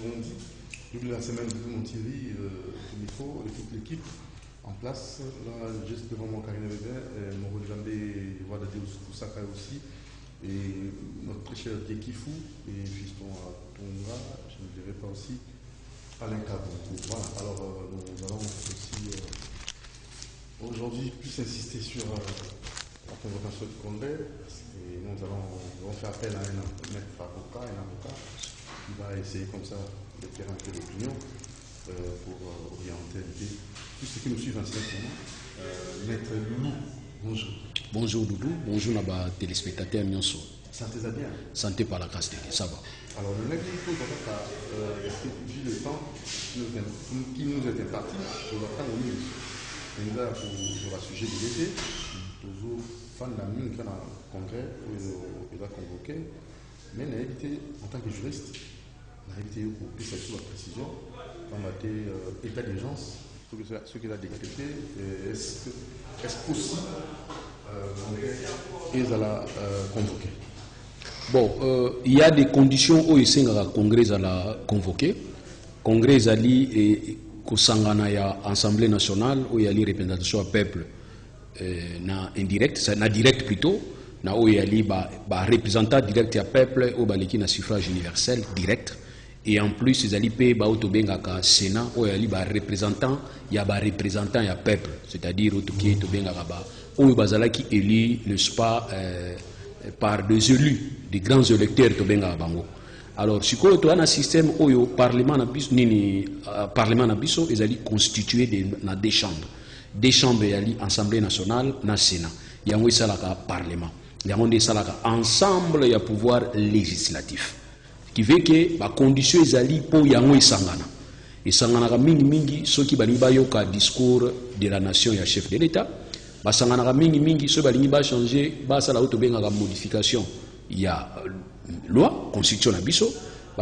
on dit, depuis la semaine de mon Thierry, micro et toute l'équipe en place. Là, juste devant mon Karine Weber, mon Jambé, Wadade Oussaka aussi, et notre très cher Diekifou, et Fiston Tonga, je ne dirais pas aussi, Alain Cabon. Voilà, alors nous allons aussi aujourd'hui plus insister sur la convocation du congrès, et nous allons faire appel à un avocat qui va essayer comme ça de faire un peu d'opinion pour orienter l'idée. Tous ceux qui nous suivent en ce moment, Maître Loulou, bonjour. Bonjour Doudou, bonjour Naba téléspectateurs Nyonso. Santé bien. Santé par la grâce de Dieu, ça va. Alors le nègre, il faut d'abord vu le temps qui nous est imparti, je vais prendre une minute. Et là, pour le sujet de l'été, toujours fan de la mine dans le congrès, il va convoquer, mais on a évité, en tant que juriste, on a évité pour plus sur la précision, dans l'état d'urgence, ce qu'il a décrété, est-ce possible qu'ils allaient convoquer? Bon, il y a des conditions où il y a un congrès à la convoquer. Congrès ali et Kosangana ya Assemblée nationale où il y a les représentations au peuple na indirect, na direct plutôt, na où il y a les représentant direct au peuple où il y a suffrage universel direct. Et en plus, ils allaient ba autobengaka Sénat où il y a les représentants, il y a représentant ya peuple, c'est-à-dire autoki autobengaka ba où il qui élu n'est-ce pas par des élus, des grands électeurs autobengaka bango. Alors, si on a un système où le Parlement na biso, ils allaient constituer des chambres. Des chambres, il y a l'Assemblée nationale, na Sénat. Il y a un Parlement. Il y a un ensemble de pouvoir législatif. Qui veut que les conditions sont pour y avoir sangana. Et sangana mingi ceux qui bani bayoka discours de la nation et chef de l'État. Sangana mingi ceux qui bani changer, ça la autobenga modification. Il y a loi, constitution na biso.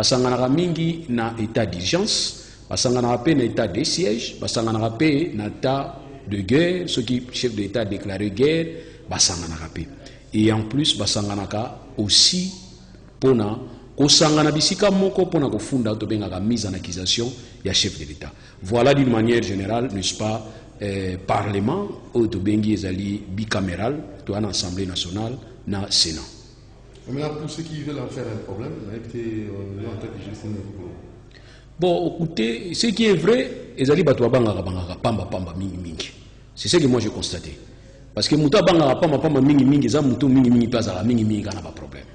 Sangana mingi na état d'urgence. Sangana pe na état de siège. Sangana pe na état de guerre. Ceux qui chef de l'État déclaré guerre. Sangana pe. Et en plus, sangana aussi pour na Kosangana bisika moko pona kofunda autobenga mise en accusation ya chef de l'État. Voilà d'une manière générale, n'est-ce pas, Parlement, autobengi ezali bicaméral, to en Assemblée nationale, na Sénat. Mais là, pour ceux qui veulent en faire un problème, on a été en tête de gestion. Bon, écoutez, ce qui est vrai, ezali batwa bangaka pamba mingi. C'est ce que moi j'ai constaté. Parce que muta bangaka pamba mingi, eza muto mingi plaza mingi kana ba problème.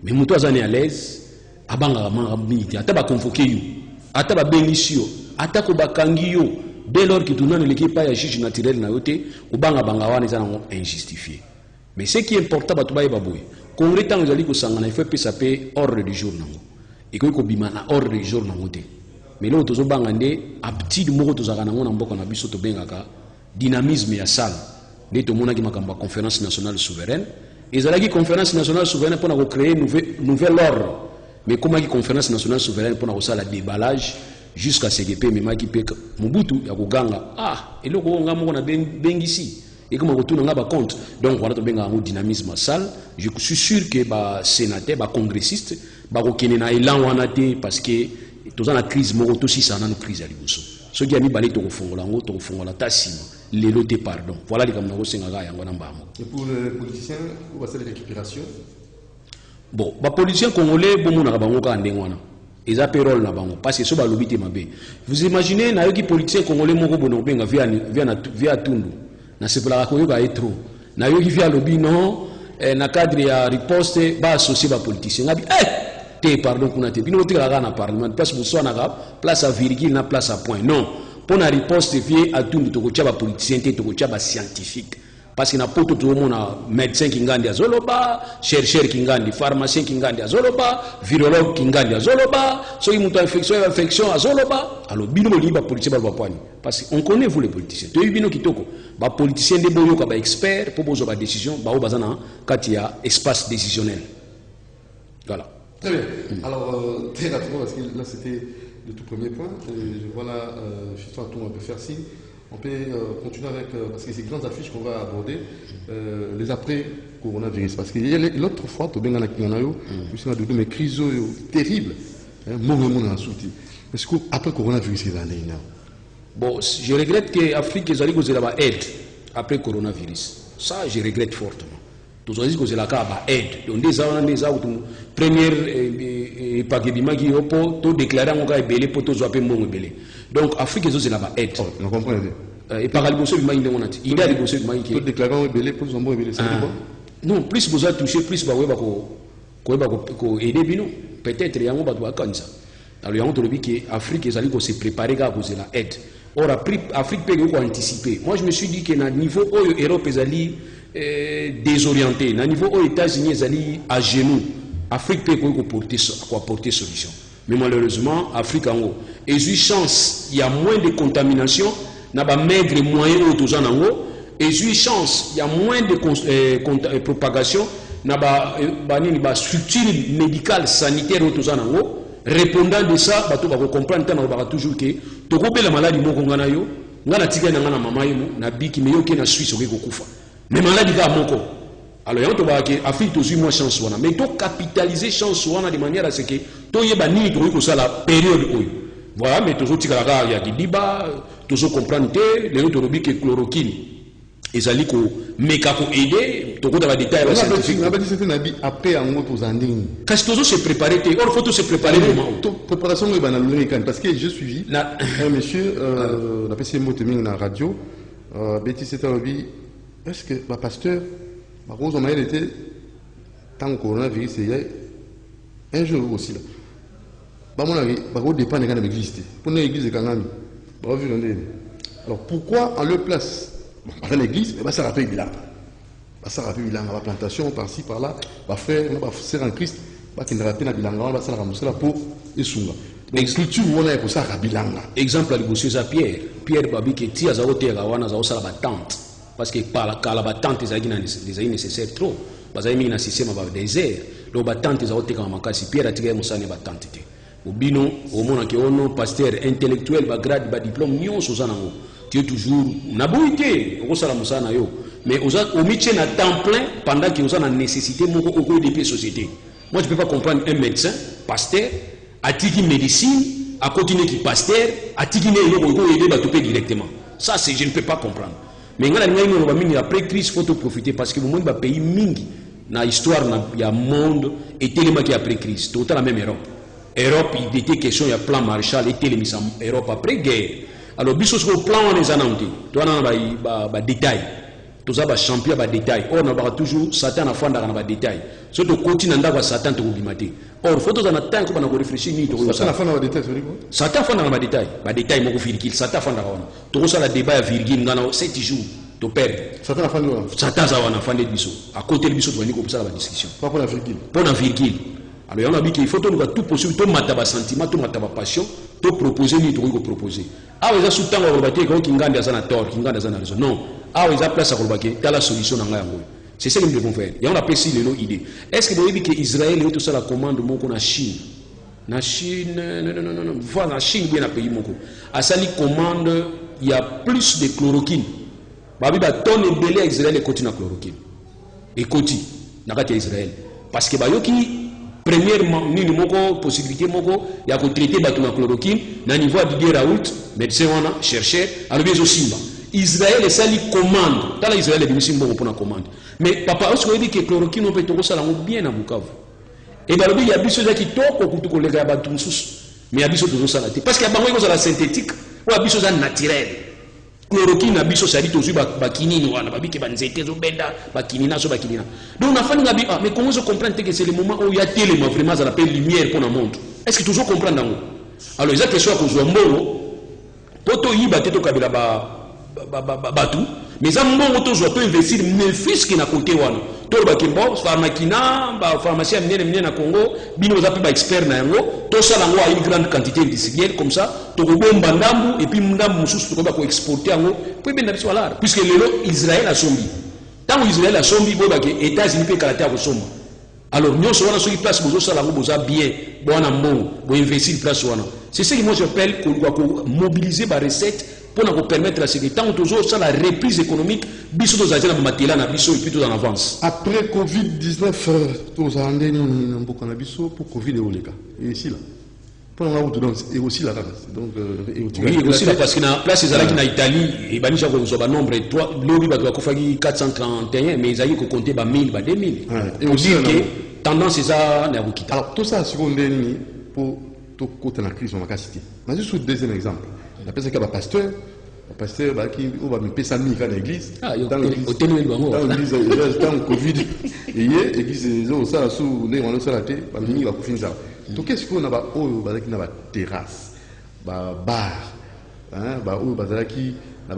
Mais muto azani à l'aise, abanga manga mingi, ata ba convoquer yo, ata ba bengisio, ata ko bakangi yo, dès lors que tunana l'équipe ya juge naturel na yote, ubanga wana eza injustifié. Mais ce qui est important ba tuba baboy, congrès tant ezali ko sangana il faut pe saper ordre du jour nango. Et ko bima na ordre du jour nango te. Mais là tozo banga nde aptitude moko tozaka nango na mboko na biso to bengaka dynamisme ya salle. Nde to mona ki makamba conférence nationale souveraine. Ils ont dit conférence nationale souveraine pour créer un nouvel ordre. Mais comment la conférence nationale souveraine pour faire le déballage jusqu'à ce que Mobutu Yakuganga et le Ganga a bengisi et comment retourne on compte. Donc voilà un dynamisme sale. Je suis sûr que les sénateurs, les congressistes, les élan parce que tous la crise moroto si ça une crise à l'Ibuso. Ceux qui ont mis balé au fond la tassima. Les lotés pardon. Voilà les camarades Sengaga et Angonamba. Et pour les politiciens, où va cette récupération? Bon, les politiciens congolais, bon, on a bangoka andengwana. Ils ont payroll na bango parce que ce balobité mabé. Vous imaginez na yoki politiciens congolais moko bono benga via Tundu. Na sepela ko yoka etro. Na yoki via lobby non na cadre ya riposte ba associé ba politiciens. Ngabi te pardon kuna te. Bino tika na parlement parce que so na place à virgule na place à point. Non. Pour la riposte vie à tout le monde, politicien, scientifique. Parce qu'il y a pas tout le monde, médecin qui ngandi à Zoloba, chercheur qui ngandi, pharmacien qui ngandi à Zoloba, virologue qui ngandi à Zoloba, ceux qui ont infection à Zoloba. Alors, bino liba politicien balbapani. Parce qu'on connaît vous les politiciens. Tu bino kitoko, ba politicien de boyo ka ba expert pour poser ba décision, ba bazana quand il y a espace décisionnel. Voilà. Très bien. Alors, très rapidement, parce que là c'était le tout premier point. Je vois là, justement, on peut faire signe. On peut continuer avec, parce que c'est grandes affiches qu'on va aborder, les après-coronavirus. Parce qu'il y a l'autre fois, tu as bien mais crise terrible. Est-ce qu'après le coronavirus, il y a bon, je regrette que l'Afrique ait aide après le coronavirus. Ça, je regrette fortement. Tout ça, c'est la aide. Donc, des première paquebima qui ont déclaré qu'on a belé pour tous appeler mon belé. Donc, l'Afrique est là aide. Vous comprenez? Et par le bossé, il y a des bossés qui ont déclaré qu'on a belé pour tous appeler belé. Non, plus vous avez touché, plus vous avez aidé. Peut-être qu'il y a un peu de ça. Alors, il y a un peu de que l'Afrique est allée se préparer à cause de l'aide. Or, l'Afrique peut anticiper. Moi, je me suis dit que, au niveau où l'Europe est allée désorientée, au niveau où les États-Unis sont allés à genoux, l'Afrique peut porter solution. Mais malheureusement, l'Afrique en haut. Et j'ai chance, il y a moins de contamination, il y a maigre moyen autour en haut. Et j'ai chance, il y a moins de propagation, il y a structure médicale, sanitaire autour en haut. Répondant de ça, on va comprendre toujours que la maladie Suisse. Mais maladie alors l'Afrique a moins chance. Mais il faut capitaliser chance de manière à ce que la période. Voilà, mais toujours il y a des débats, toujours comprendre que chloroquine. Et ça dit que aider, tout le détail. On a dit que c'était après un mot aux Andines. Quand tu se préparer, il faut se préparer. Préparation, parce que j'ai suivi un monsieur, on a passé un mot dans la radio, Betty Setarobi, est-ce que le pasteur, Rose Omaïl était, tant que le coronavirus, un jour aussi là. Mon dépend de l'église. Pour l'église de Kangami. Alors pourquoi en leur place? Dans l'église, ça rappelle bilan. Ça rappelle bilan, la plantation par-ci, par-là, frère, sœur en Christ, qui ne rappelle bilan, ça ramasser la peau et sunga. Donc, structure, on a pour ça bilan. Exemple, le monsieur Pierre. Pierre Babi qui tire à hauteur à wana za la tente. Parce que par la tente, les nécessaires trop. Parce que il y a un système de désert. Le tente, les hauteur à si Pierre a tiré mon sang et tente. Au bino, au monde qui est pasteur intellectuel, grade, diplôme, nous sommes tu es toujours nabouité au sala musana yo mais au métier na temps plein pendant que vous avez la nécessité mon au de société. Moi je peux pas comprendre un médecin pasteur a tiki médecine à continuer qui pasteur a tiki ne yo aider ba topé directement. Ça c'est je ne peux pas comprendre. Mais ngala ngani on va mini après crise faut profiter parce que le monde va pays mingi na histoire na ya monde et tellement qui après crise tout la même Europe il était question il y a plan Marshall et tellement Europe après guerre. Alors, biso sur le plan on les ananti, toi on a détail, tout ça champion ba détail. Or on a toujours Satan a fondé dans ba détail. Surtout continent d'aba Satan to bimate. Or photo dans temps ko na réfléchir ni to Satan a fondé dans détail, c'est quoi? Satan fondé dans ba détail moko virgule, Satan fondé dans. To ça la débat à virgule ngana 7 jours to perdre. Satan a fondé. Satan ça wana fondé biso. À côté de biso to ni ko ça la discussion. Pas pour la virgule. Pour la virgule. Alors on a dit qu'il faut tout possible, tout mataba sentiment, tout mataba passion, tout proposer ni tout proposer. Ah ils a sous temps à rebattre quand Kinganda a un tort, Kinganda a raison. Non. Ah ils a place à rebattre, t'as la solution dans la c'est ça que nous devons faire. Et on appelle si les idées. Est-ce que vous avez dit que Israël est tout ça la commande mon qu'on a Chine? Na Chine, non. Voilà, la Chine bien un pays mon coup. À ça les commande, il y a plus de chloroquine. Babi ba tonne et belé Israël et continue à chloroquine. Et continue. N'a pas Israël. Parce que bayoki premièrement, nous avons possibilité de traiter la chloroquine, à niveau de Didier Raoult, médecin, chercheur, à l'objet aussi. Israël est sali commande. Dans l'Israël, il y a une commande. Mais papa, est-ce que vous dites que la chloroquine, on peut tout ça bien à Bukavu? Et bien, il y a des choses qui tombent pour les gars, mais il y a des choses qui sont parce qu'il y a des choses synthétiques ou des choses naturelles. Chloroquine a biso sali tozu bakinini wana babike banzete zo benda bakinina so bakinina. Donc on a fallu ngabi mais comment je comprends que c'est le moment où il y a tellement vraiment ça l'appelle lumière pour le monde. Est-ce que toujours comprendre dans alors il y a question que zo mbongo poto yiba teto kabila batu mais ça mbongo to zo to investir mais fils qui na côté wana to ba kimbo pharmakina ba pharmacie mnene na Congo bino za pe ba expert na yango to sala ngo a une grande quantité de cigales comme ça to bomba ndambu et puis ndambu mususu to ba ko exporter yango puis ben biso ala puisque lelo Israël a sombi tant Israël a sombi bo ba que États-Unis pe kalater ko somba alors nous on a sur place bozo sala ngo boza bien bona mbongo bo investir place wana c'est ce que moi j'appelle qu'on doit mobiliser ba recette pour nous permettre à ce que tant toujours ça la reprise économique biso to zazela matela na biso et puis tout en avance. Après Covid-19 tous andeni na mboka na biso pour Covid et oleka. Et ici là. Et aussi là. Donc, oui, aussi là, parce que la place est en Italie, et ben nous avons un nombre, l'Obi va 431, mais ils ont compté 1000, 2000. Et aussi que tendance est ça, alors tout ça, c'est pour tout côté de la crise, on va citer. Mais juste un deuxième exemple. La personne qui est pasteur qui va me payer 100 000 dans l'église. Dans l'église, dans le Covid, et l'église, ça, sous les gens, ça, la tête, il va finir ça. Donc, qu'est-ce qu'on a une terrasse, bar,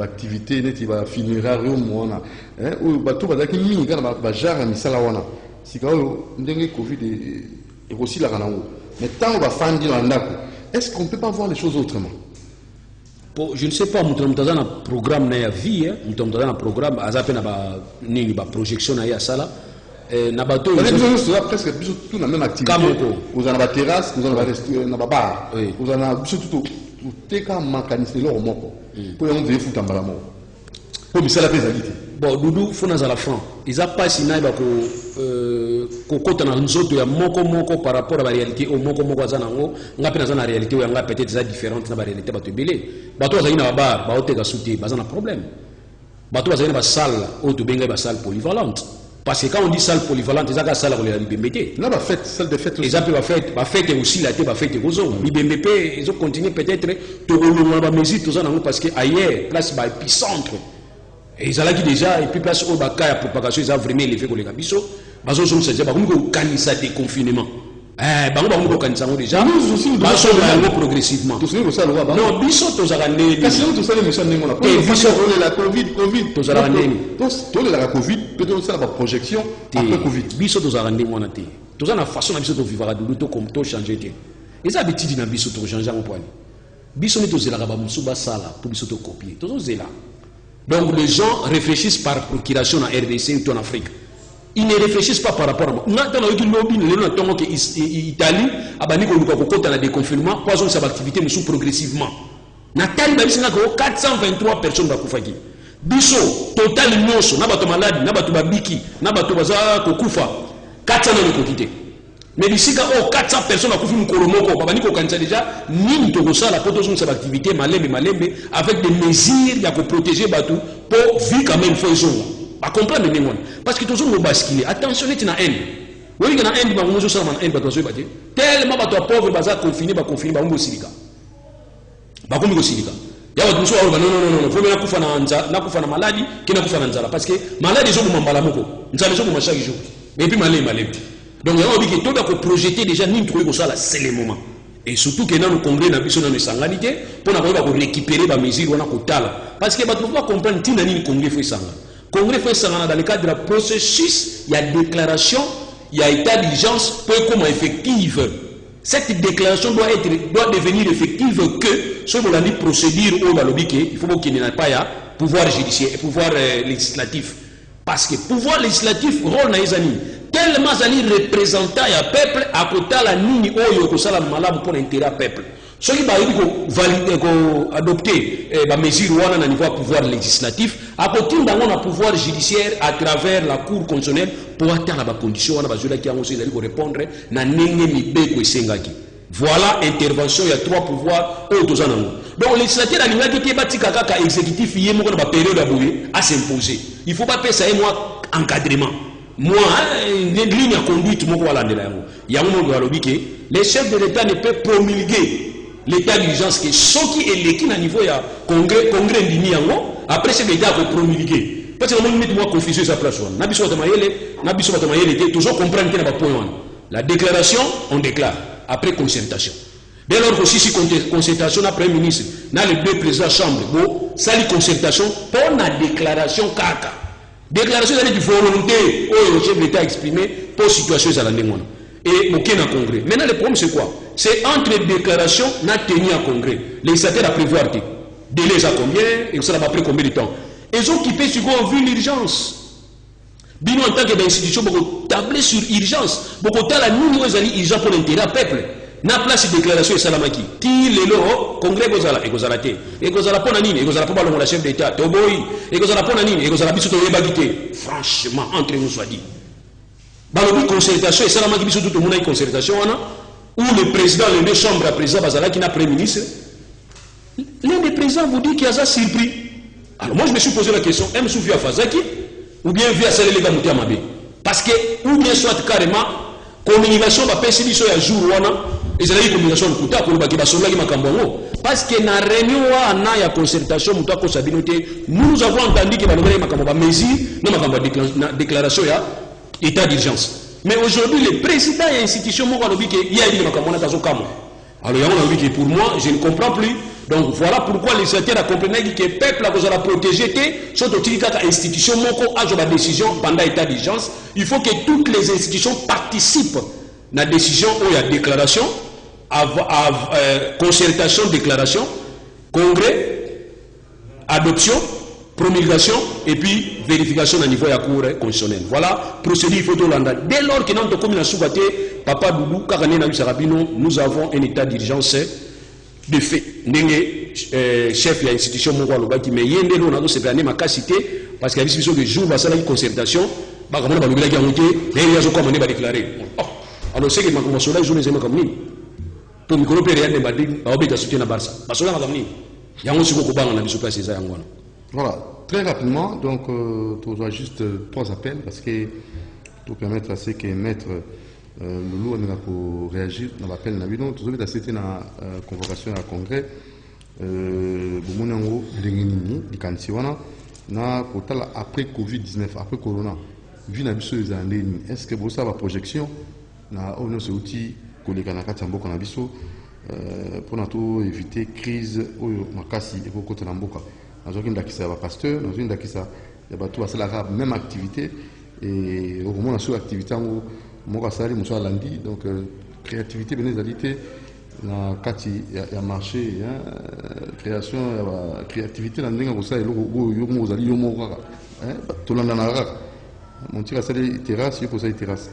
activité, il va finir à Rome, tout va être mis, il va jarre, mais ça la wana. Si quand on a Covid et aussi la rana. Mais tant on va faire est-ce qu'on ne peut pas voir les choses autrement? Je ne sais pas, nous avons un programme na vie, nous avons un programme, une projection na sala. Nous avons presque toute la même activité. Vous avez la terrasse, vous avez la bar, vous avez tout les cas mécanisme là au moko. Pour on veut foutre en balamo. Pour ça la pénalité. Bon, Doudou, faut dans la franc. Ils a pas si naïba ko kota na nzoto ya moko par rapport à la réalité au moko zanango, on a dans la réalité où on a peut-être ça différente na la réalité ba to belé. Bato za ina bar, ba oteka souté, ba zana problème. Bato za ina ba salle, o to benga ba salle polyvalente. Parce que quand on dit salle polyvalente, ils ont la salle pour les BMBT. Là, salle de fête aussi. Ils ont fait aussi la tête, fait aux autres. Les BMBP, ils ont continué peut-être tout au long de la musique, tout ça, parce qu'ailleurs, place bah, épicentre. Et ils ont déjà, et puis place au Baka, la propagation, ils ont vraiment élevé pour les Gabisso. Ils ont dit, bah, on a des confinements. Déjà, nous progressivement. Non, biso tozarane. Parce que nous sommes mission némo la Covid, tozarane. Tous la Covid, peut-être ça la projection après Covid. Biso tozarane mona te. Tozana na façon na biso to vivre de luto comme to changer te. Les habitudes na biso to changer en point. Biso ni tozela ba musuba sala pour biso to copier. Tozozela. Donc les gens réfléchissent par procuration en RDC ou en Afrique. Ils ne réfléchissent pas par rapport à moi. Nous avons dit que l'Italie a des déconfinement, quoi sont ses activités, mais sous progressivement. Nathalie, il y a 423 personnes qui ont fait. Biso, total immense, n'a pas malade, n'a pas biki, n'a pas kufa. 400 ont quitté. Mais d'ici, 400 personnes qui ont fait Kolomoko, Babani Kokansa déjà, ni de la protection de ses activités, malembe, avec des mesures pour protéger Batou, pour vivre quand même, faut à comprendre les gens. Parce que toujours nous basculer. Attention, il y a une haine. Oui, il y a une haine, mais nous sommes en haine. Tellement que les pauvres sont confinés, ils sont confinés, ils sont confinés. Il y a des gens qui disent non, il faut que nous fassions maladie, que nous fassions nzala. Parce que maladie, ils sont comme malamoko. Nous sommes comme chaque jour. Et puis, malade. Donc, il y a des gens qui projeter déjà, nous trouvons que ça, c'est le moment. Et surtout que dans le congrès, nous avons une sanalité pour récupérer les mesures. Parce que nous devons comprendre que le congrès fait ça. Le Congrès fait ça dans le cadre du processus, il y a déclaration, il y a état d'urgence pour comment effective. Cette déclaration doit devenir effective que, selon la procédure au Balobiké, il faut qu'il n'y ait pas de pouvoir judiciaire et pouvoir législatif. Parce que pouvoir législatif, rôle na izani, tellement zali représentant ya peuple, à côté la nini oyo ko sala malamu pour l'intérêt peuple. Ce qui va adopter la mesure à niveau pouvoir législatif, à côté d'un pouvoir judiciaire à travers la Cour constitutionnelle pour atteindre la condition qui a répondre na voilà intervention, il y a trois pouvoirs au Donc le législateur a dit exécutif il y a une période à s'imposer. Il ne faut pas faire ça et moi encadrement. Moi, une ligne à conduite, il y a un moment où les chefs de l'État ne peuvent promulguer l'état d'urgence que ceux qui est l'équipe à niveau ya congrès d'Iniango après c'est l'État pour promulguer parce que nous mettons confusion sa place nabiso batamayele toujours comprendre que n'a pas point la déclaration on déclare après concertation dès lors que si concertation après ministre na les deux présidents chambre bon ça les concertation pour la déclaration kaka déclaration d'aller du volonté où le chef de l'État exprimé pour situation à la ndengona et aucun congrès. Maintenant, le problème, c'est quoi? C'est entre déclaration et tenue à congrès. Les législateurs à prévoir délai à combien et ça va après combien de temps? Ils ont occupé sur vu l'urgence. Bien en tant qu'institution, beaucoup tablé sur urgence. Beaucoup de la nous urgence pour l'intérêt peuple. Na place de déclaration et salamaki. Qui les loro congrès gozala et gozala te. Et gozala pour nani et gozala pour le chef d'État. Toboy et gozala pour nani et gozala biso to yebagité. Franchement, entre nous soit dit. Balobi concertation et ça la maki biso tout le monde a une concertation où le président, les deux chambres à président Bazala qui n'a premier ministre, l'un des présidents vous dit qu'il y a ça surpris. Alors moi je me suis posé la question, M. Soufia Fazaki ou bien via Salé Lega Moutia Mabé. Parce que, ou bien soit carrément, communication va passer sur un jour ou et c'est la communication de Kouta pour le Bakiba Sola qui m'a cambongo. Parce que dans la réunion, il y a concertation, nous avons entendu que la mesure, la déclaration, il y a état d'urgence. Mais aujourd'hui, le président et l'institution, il y a une alors, pour moi, je ne comprends plus. Donc, voilà pourquoi les secrétaires a compris que le peuple a protégé, surtout l'institution, a décision pendant l'état d'urgence. Il faut que toutes les institutions participent à la décision où il y a déclaration, concertation, déclaration, congrès, adoption, promulgation et puis vérification à niveau de la Cour constitutionnelle. Voilà, procédure, il faut tout l'anda. Dès lors que nous avons commis la soubate, Papa Doudou, nous avons un état d'urgence de fait. Chef de l'institution, mais il y a un séparé ma cité parce qu'il y a une de jour, il y a une concertation, il y a une déclaré. Alors, c'est que ma convention là, je ne sais pas comment. Pour le groupe réel, il y a soutien à Barça. Parce que là, il y a un second combat dans la mission place. Voilà, très rapidement, donc, tu dois juste 3 appels parce que pour permettre à ce que maître Loulou pour réagir dans l'appel Nabino, tu dois citer la convocation à congrès. Bomonango, Lenginini, Dikansiwana, na total après Covid-19, après Corona, vu la biso des années, est-ce que vous savez la projection? Na on a outil collègue na katambo qu'on a biso pour éviter crise au makasi et pour côté l'amboka. Dans une dakisa va pasteur, dans une dakisa il y a tout à la même activité et au moment sur activité en moi sali monsieur lundi donc créativité bénézalité na kati ya marché création ya créativité na ndinga ko sa yo mo zali yo mo kaka to landa na kaka mon tira sali terrasse yo ko sa terrasse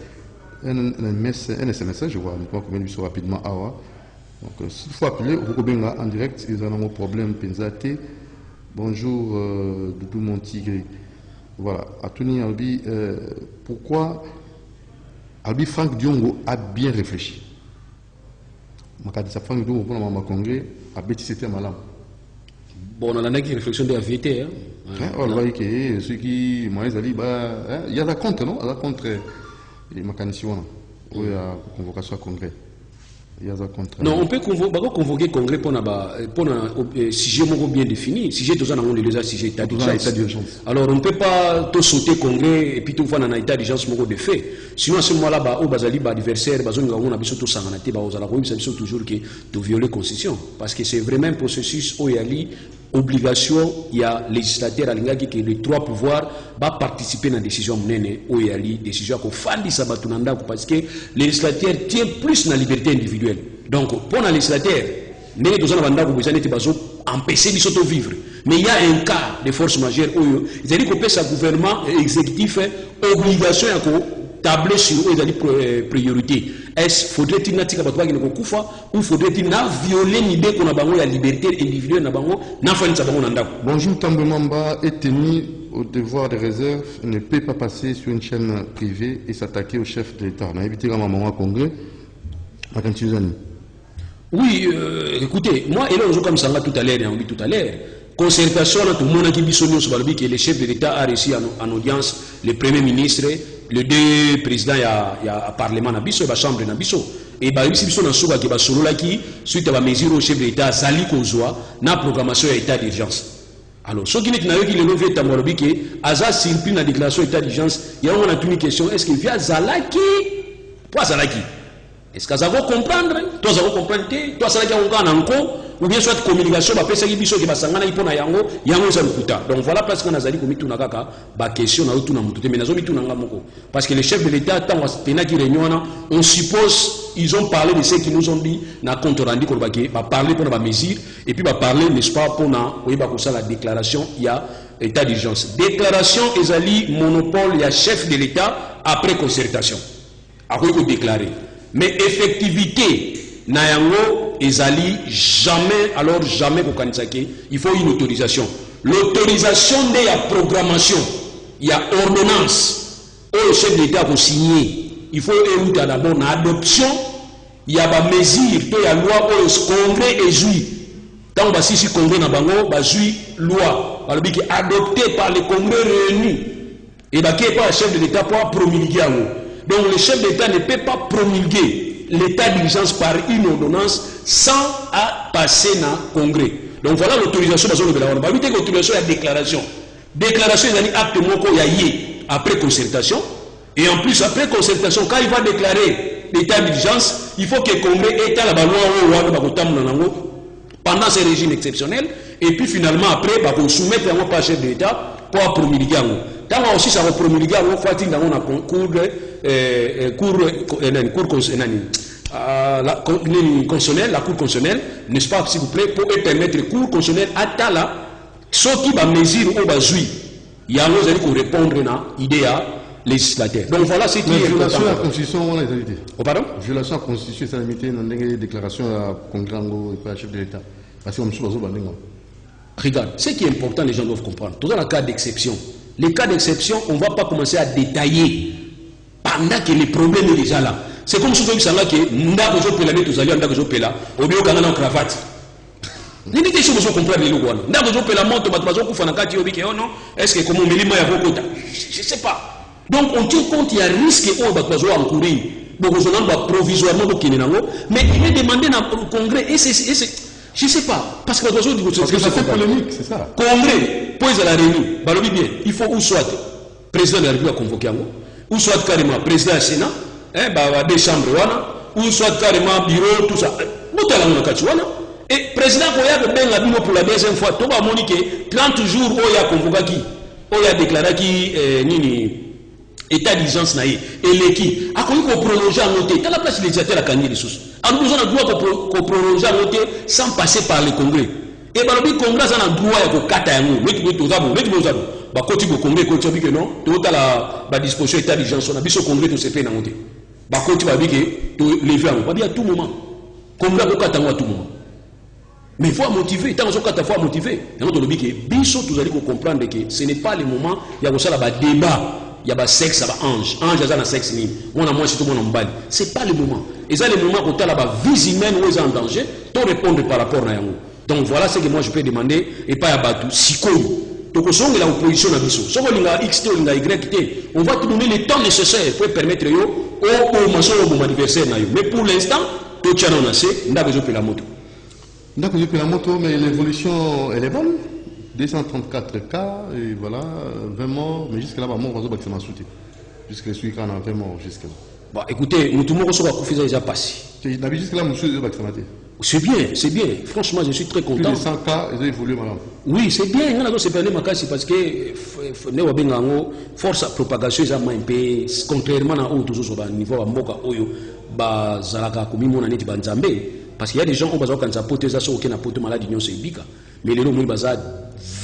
un SMS je vois pas comment lui rapidement awa donc s'il faut appeler au Kobenga en direct ils ont un problème pensaté bonjour Doudou mon tigre voilà Atuni Albi pourquoi Albi Franck Diongo a bien réfléchi. Je Franck Diongo pour le congrès a bêti c'était malin. Bon, on a une réflexion de la vérité. On voit que ceux qui il y a la contre, non? Il y a la contre les mécaniciens ou il y a convocation à congrès. Non, on peut convoquer le congrès pour un sujet bien défini. Sujet tout ça, on a déjà sujet état d'urgence. Alors on ne peut pas tout sauter le congrès et puis tout faire un état d'urgence de fait. Sinon à ce moment-là, au Bazali, l'adversaire, on a besoin de s'engager, toujours de violer la constitution. Parce que c'est vraiment un processus où il y a obligation, il y a législateur à qui les 3 pouvoirs va participer à la décision menée où il y a décision qu'on fait ça parce que le législateur tient plus la liberté individuelle. Donc pour le législateur, nous avons besoin d'empêcher de vivre. Mais il y a un cas de force majeure où il y a un gouvernement exécutif obligation à tabler sur les priorités. Est-ce faudrait-il ou faudrait-il violer l'idée qu'on a la liberté individuelle Bonjour Tambo Mamba est tenu au devoir de réserve, ne peut pas passer sur une chaîne privée et s'attaquer au chef de l'État. On a évité au congrès à Kantiuzani. Oui, écoutez, moi, et là, comme ça tout à l'heure, on dit tout à l'heure, concertation, tout le monde qui dit que le chef de l'État a réussi en audience, le Premier ministre, les 2 présidents, il y a Parlement, il y a Chambre, et il y a suite à la mesure au chef de l'État, Zali Kozwa, na programmation à état d'urgence. Alors, ce qui n'est pas que le nouveau État Morobique, Aza surpris la déclaration d'état d'urgence, il y a une question, est-ce que via Zalaki, pas Zalaki? Est-ce que ça va comprendre? Toi, ça va comprendre? Toi, ça va comprendre ou bien soit communication, bah, pesa kibiso qui va s'engana ipona yango, yango ça le kuta. Donc voilà parce qu'on a zali komi tuna kaka, bah question na utu na mutu, mais nazo mitu na ngamoko. Parce que les chefs de l'État, tant tena qui réunion, on suppose ils ont parlé de ce qu'ils nous ont dit, na compte rendu qu'on va parler pour la mesure, et puis va parler, n'est-ce pas, pour na, oui, bah pour ça la déclaration, il y a état d'urgence. Déclaration, ezali monopole, il y a chef de l'État après concertation. Après qu'on déclarer. Mais effectivité, Nayango, Ezali, jamais, alors jamais pour Kanisake, il faut une autorisation. L'autorisation, il y a programmation, il y a ordonnance. Le chef d'État pour signer, il faut d'abord une adoption il y a des mesures, il y a loi où le Congrès est joué. Tant que si le Congrès n'a pas joué loi, qui est adoptée par le Congrès réunis, et qui n'est pas le chef de l'État pour promulguer. Donc le chef d'État ne peut pas promulguer l'état d'urgence par une ordonnance sans passer dans le Congrès. Donc voilà l'autorisation de la loi. L'autorisation est la déclaration. Déclaration est un acte après concertation. Et en plus, après concertation, quand il va déclarer l'état d'urgence, il faut que le Congrès ait la loi pendant ce régime exceptionnel. Et puis finalement, après, il faut soumettre un chef de l'État pour promulguer. Quand on aussi ça va promulguer, il faut qu'il y ait un cour constitutionnelle, la cour constitutionnelle, n'est-ce pas, s'il vous plaît, pour permettre le cour constitutionnel à Tala, ce qui va mesurer au bazui, il y a nous allons répondre à l'idée législateur. Donc voilà ce qui est violation de la Constitution, on a évité. Oh, pardon? Violation de la Constitution, c'est limité dans les déclarations à la Congrès et chef de l'État. Parce qu'on me regarde, ce qui est important, les gens doivent comprendre. Tout dans le cas d'exception. Les cas d'exception, on ne va pas commencer à détailler pendant que le problème est déjà là. C'est comme si vous savez que nous avons une cravate. Ni des choses que comprendre les lois. Nous avons la montre, est-ce que comment je ne sais pas. Donc on tient compte qu'il y a un risque à encourir. Donc on va provisoirement, mais il est demandé au Congrès, et je ne sais pas, parce que ça fait polémique, c'est ça. Congrès, pose à la réunion, bien, il faut ou soit président de la République convoqué, ou soit carrément président du Sénat, des chambres, ou soit carrément bureau, tout ça. Et président pour la deuxième fois, tout le monde dit que 30 jours, il y a convoqué qui, il y a déclaré qui, état d'urgence et l'équipe a connu qu'on prolonge à noter. Dans la place législative à Kanye Ressources. En nous avons droit qu'on prolonge à noter sans passer par le Congrès. Et par le Congrès, on a droit à kata yango. Mais tu veux bah quand tu veux Congrès, quand tu dis que non, tu as la disposition état d'urgence. On a vu ce Congrès tout se fait dans noter. Bah quand tu vas dire que tu lever à pas bien à tout moment. Congrès au kata à tout moment. Mais il faut motiver. Tant qu'on kata faut motiver. Et on te dit que biso tous allez comprendre que ce n'est pas le moment. Il y a aussi là débat. Il y a un sexe, il y a un ange. Ange, il y a un sexe. On a moins tout le monde en balle. Ce n'est pas le moment. Et ça, le moment où tu as la vie humaine où ils sont en danger, tu répondre par rapport à Yango. Donc voilà ce que moi je peux demander. Et pas à Batou. Si quoi. Donc on a l'opposition à Bissot. Si on a X, on a Y, on va te donner le temps nécessaire pour permettre au anniversaire. Mais pour l'instant, tu as assez. On a besoin de la moto. On a besoin de la moto, mais l'évolution, elle est bonne. 234 cas, et voilà, 20 morts, mais jusque-là, on va se sauter. Jusque-là, celui qui en a 20 morts, jusque-là. Bon, écoutez, nous tout le monde a déjà passé. Jusque-là, monsieur, c'est bien, c'est bien. Franchement, je suis très content. Plus de 100 cas, ils ont évolué, madame. Oui, c'est bien. C'est parce que force à propagation, contrairement à au niveau de Mboka, parce qu'il y a des gens qui ont des maladies mais les gens sont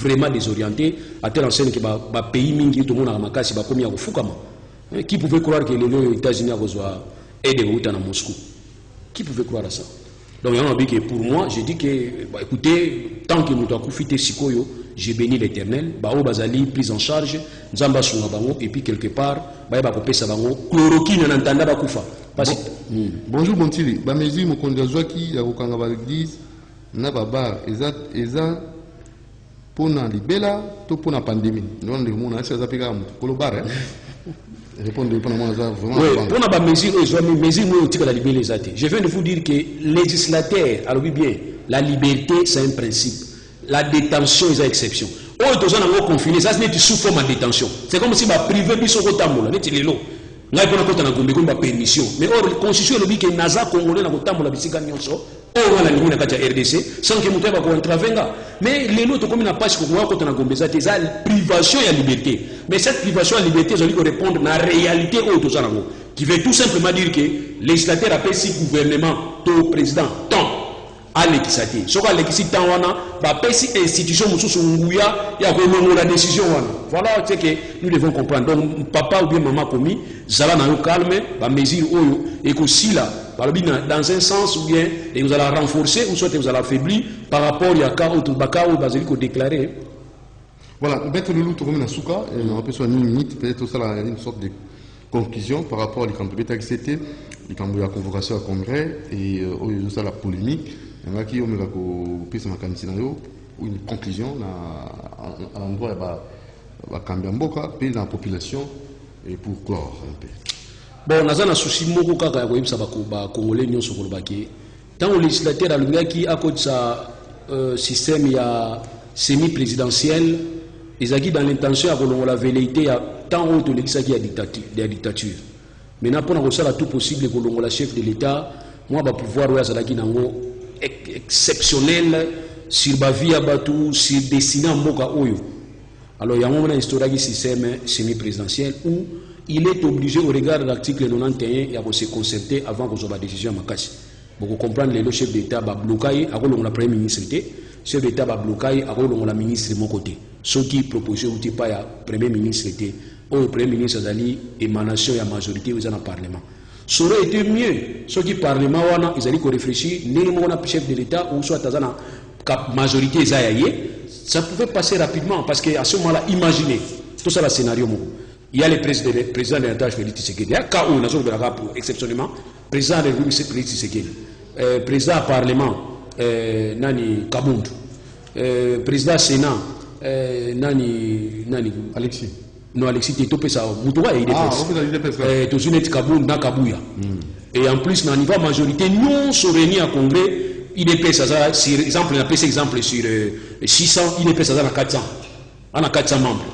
vraiment désorientés à telle enseigne que les pays mingi tout le monde a makasi ba komi ya kufukama. Qui pouvait croire que les États-Unis ont aidé à Moscou? Qui pouvait croire à ça? Donc il y a un que pour moi, je dis que écoutez, tant que nous avons fait Sikoyo, j'ai béni l'Éternel, bazali prise en charge, nzamba sunga bango et puis quelque part, ba kopesa bango chloroquine n'entanda ba kufa. Bonjour Bontili, ba mesure mo kondazwa ki ya kokanga ba l'église na ba bar eza pour la libella, tout pour la pandémie. Nous avons dit pour le bar. Répondez pour vraiment. Oui, pour la mesure, je viens de vous dire que législateur, alors bien, la liberté c'est un principe. La détention est une exception. Oh, tous les gens confinés, ça c'est sous forme de détention. C'est comme si ma privé bis au tambola, n'est-ce pas? Là, il faut qu'on ait permission. Mais or, la constitution dit que Naza congolais n'a pas tambola bisika nyonso. On a la limite de la RDC sans que nous ne puissions pas. Mais les autres, comme il n'a pas ce qu'on voit quand on a gombé, c'est la privation et la liberté. Mais cette privation et la liberté, ils ont répondre à la réalité qui veut tout simplement dire que le législateur appelle si gouvernement, tout président, tant à l'équité. Ce qu'on a l'équité, tant on a si institution, il y a la décision. Voilà ce que nous devons comprendre. Donc, papa ou bien maman commis, ça va nous calmer, la mesure et aussi là. Dans un sens ou bien vous allez renforcer ou soit vous allez affaiblir par rapport à cas où vous déclaré. Voilà, Maître Loulou, tu remets dans Souka, on peut soit une minute, peut-être ça une sorte de conclusion par rapport à l'écambo c'était l'écambo la convocation à congrès et ça la polémique il y a qui ont mis ma candidature ou une conclusion à l'endroit va cambier mboka puis dans la population et pour clore un peu. Bon, on a un souci moko kaka ya koyebisa ba congolais nyonso kolobaki tant au législateur alingaki à cause sa système ya semi présidentiel ezaki dans l'intention à kolongola velléité ya tant haute l'exaki ya dictature maintenant pour na kosala tout possible kolongola chef de l'état moi ba pouvoir oya zalaki nango exceptionnel sur ba vie ya batu sur destiné mboka oyo. Alors il y a un moment historique système semi-présidentiel où il est obligé au regard de l'article 91 de se concerter avant qu'on ait la décision à Makassi. Vous comprenez le chef d'État va bloquer, à le premier ministre, le chef d'État va bloquer, à le ministre de mon côté. Ceux qui proposent ou pas le premier ministre, le premier ministre a dit émanation et la majorité dans le Parlement. Ça aurait été mieux, ceux qui Parlement, ils allaient réfléchir, n'est-ce pas chef de l'État ou soit dans la majorité, ça pouvait passer rapidement parce qu'à ce moment-là, imaginez, tout ça le scénario. Il y a le président de l'État, Félix Tshisekedi. Il y a cas où, exceptionnellement, président de l'État, Félix Tshisekedi. Président du Parlement, Nani Kabund. Président du Sénat, Nani Alexis. Non, Alexis Tétopé, ça, Moutouba, il est tout de Kabund, Nakabouya. Et en plus, dans le niveau majorité, nous sommes réunis à Congrès. Il est sur exemple, on a pris exemple sur 600, il est sur 400. On a 400 membres.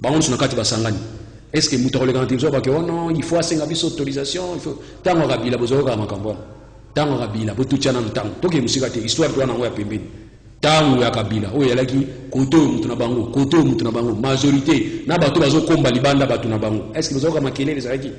On a 400 membres. Est-ce que nous avons les oh non, il faut assez autorisation, il faut. Tant qu'on a rabila, vous avez un tant qu'on a rabila, vous touchez un temps. Donc, il y a une histoire de l'année à Pembeni. Tant qu'on a rabila, oh, il y a qui, koto, moutunabango, koto, moutunabango, majorité, n'a pas tout bazo combat libanda, batunabango. Est-ce que vous avez maquillé les arrêtés?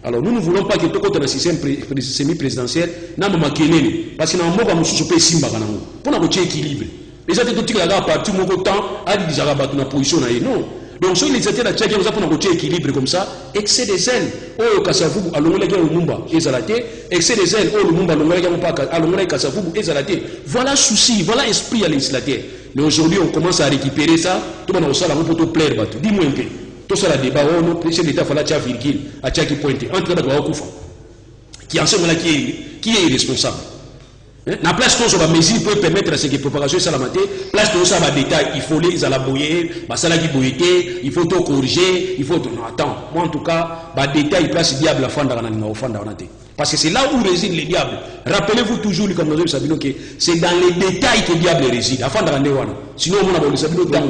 Alors nous ne voulons pas que tout le système semi-présidentiel n'a pas maquillé. Parce que nous avons un peu de simba. Pour nous avoir équilibre. Les autres tout à parti mon temps a dit déjà battu na position non. Donc ceux les états tchèques nous avons un équilibre comme ça. Excès des ailes. Oh Kasavu alongole ke Lumumba ezalaté. Excès des ailes. Oh Lumumba alongole ke pas alongole Kasavu ezalaté. Voilà souci, voilà esprit à législateur. Mais aujourd'hui on commence à récupérer ça. Tout le monde ça la pour tout plaire battu. Dis-moi un peu. Tout ça, le débat, le chef d'État fallait faire virgule, à qui pointer, entre les deux, qui en ce moment-là, qui est responsable. La place où la mesure peut permettre à ce que la propagation soit la maté, place où ça va détail, il faut les alaboyer, il faut tout corriger, il faut tout. Non, attends, moi en tout cas, le détail, place diable la fin de parce que c'est là où réside le diable. Rappelez-vous toujours, comme nous savons, que c'est dans les détails que le diable réside. La fin de sinon, on a besoin de savoir dans le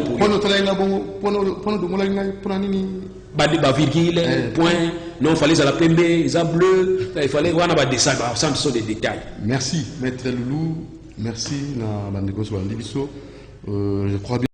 virgule, point, non, il fallait la pembe, les bleu, il fallait voir un dessin, ça sont des détails. Merci, Maître Loulou, merci, je crois bien.